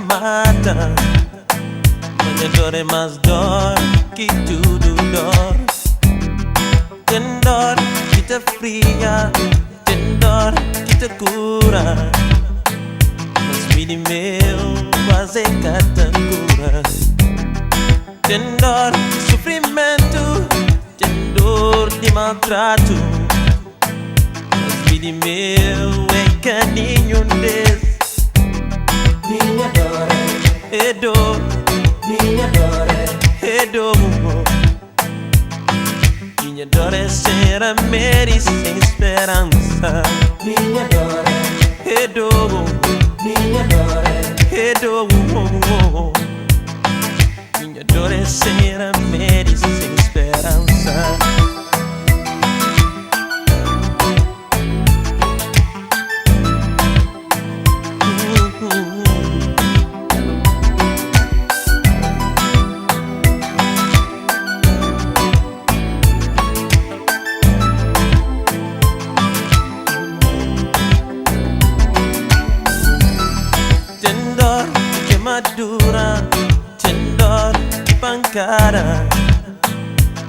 mata. Mangiatore mas dor, que tudo dor. Tem dor que te fria, tem dor que te cura. Mas filho meu, quase cada cura. Tem dor de sofrimento, tem dor de maltrato. Mas filho meu, é caninho desse. Minha dor é dor, minha dor é dor. Minha dor é sem remédio e sem esperança. minha dor É dor, minha dor é dor. Minha dor é sem remédio e sem esperança. Tem dor de queimadura, tem dor de pancada.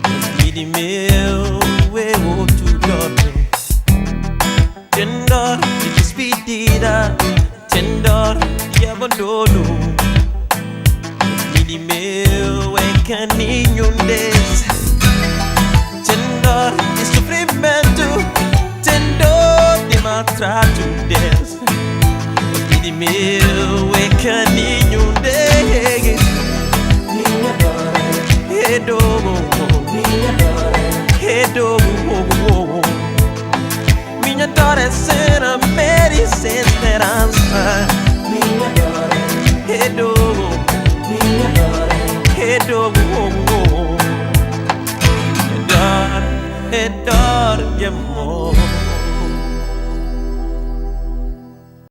Mas filho meu, é outro dor. Tem dor de despedida, tem dor de abandono. Mas filho meu, é caninho desse. Tem dor de sofrimento, tem dor de maltrato desse. Filho meu, é caninho desse.